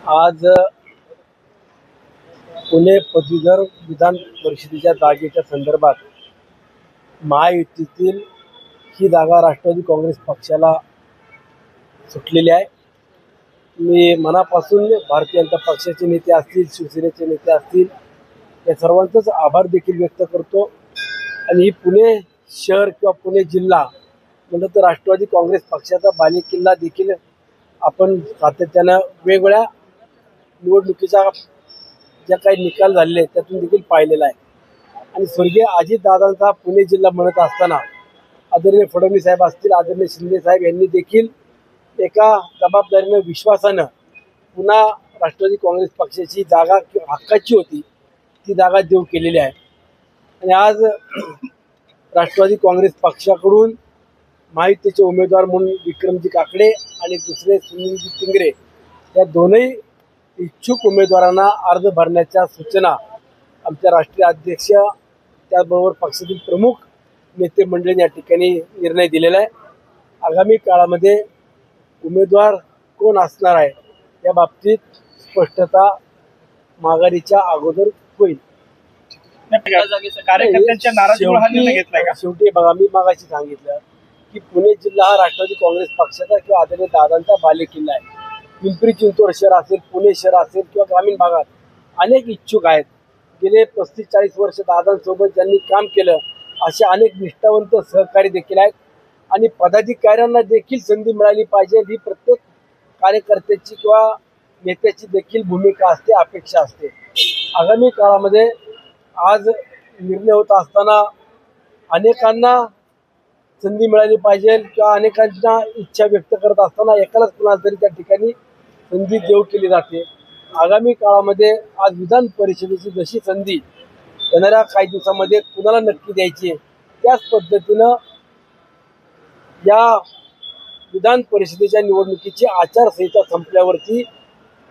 आज पुणे पदवीधर विधान परिषदेच्या जागेच्या संदर्भात महायुतीतील ही जागा राष्ट्रवादी काँग्रेस पक्षाला सुटलेली आहे। मी मनापासून भारतीय जनता पक्षाचे नेते असतील, शिवसेनेचे नेते असतील, या सर्वांचंच आभार देखील व्यक्त करतो। आणि ही पुणे शहर किंवा पुणे जिल्हा म्हणलं तर राष्ट्रवादी काँग्रेस पक्षाचा बालेकिल्ला देखील आपण सातत्यानं वेगवेगळ्या निवडणुकीचा ज्या काही निकाल झालेले आहेत त्यातून देखील पाहिलेला आहे। आणि स्वर्गीय अजितदादांचा पुणे जिल्हा म्हणत असताना आदरणीय फडणवीस साहेब असतील, आदरणीय शिंदे साहेब यांनी देखील एका जबाबदारीनं, विश्वासानं पुन्हा राष्ट्रवादी काँग्रेस पक्षाची जागा हक्काची होती ती जागा देऊ केलेली आहे। आणि आज राष्ट्रवादी काँग्रेस पक्षाकडून महायुतीचे उमेदवार म्हणून विक्रमजी काकडे आणि दुसरे सुनीलजी टिंगरे या दोनही इच्छुक उमेदवारांना अर्ज भरण्याच्या सूचना आमच्या राष्ट्रीय अध्यक्ष त्याचबरोबर पक्षातील प्रमुख नेते मंडळींनी या ठिकाणी निर्णय दिलेला आहे। आगामी काळामध्ये उमेदवार कोण असणार आहे या बाबतीत स्पष्टता माघारीच्या अगोदर होईल। कार्यकर्त्यांच्या नाराजीमुळे हा निर्णय घेतलाय का? शेवटी बघा, मी मागाशी सांगितलं की पुणे जिल्हा हा राष्ट्रवादी काँग्रेस पक्षाचा किंवा आदरणीय दादांचा बालेकिल्ला आहे। पिंपरी चिंचवड शहर असेल, पुणे शहर असेल किंवा ग्रामीण भागात अनेक इच्छुक आहेत। गेले 35-40 वर्ष दादांसोबत ज्यांनी काम केलं असे अनेक निष्ठावंत सहकारी देखील आहेत। आणि पदाधिकाऱ्यांना देखील संधी मिळाली पाहिजे ही प्रत्येक कार्यकर्त्याची किंवा नेत्याची देखील भूमिका असते, अपेक्षा असते। आगामी काळामध्ये आज निर्णय होत असताना अनेकांना संधी मिळाली पाहिजे किंवा अनेकांना इच्छा व्यक्त करत असताना एकालाच कुणाला तरी त्या ठिकाणी संधी देऊ केली जाते। आगामी काळामध्ये आज विधान परिषदेची जशी संधी येणाऱ्या काही दिवसामध्ये कुणाला नक्की द्यायची आहे त्याच पद्धतीनं या विधान परिषदेच्या निवडणुकीची आचारसंहिता संपल्यावरती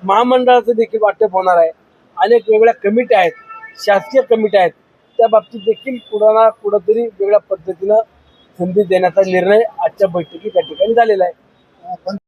महामंडळाचं देखील वाटप होणार आहे। अनेक वेगवेगळ्या कमिट्या आहेत, शासकीय कमिट्या आहेत, त्या बाबतीत देखील कुणाला कुठंतरी वेगळ्या पद्धतीनं संधी देण्याचा निर्णय आजच्या बैठकीत त्या ठिकाणी झालेला आहे।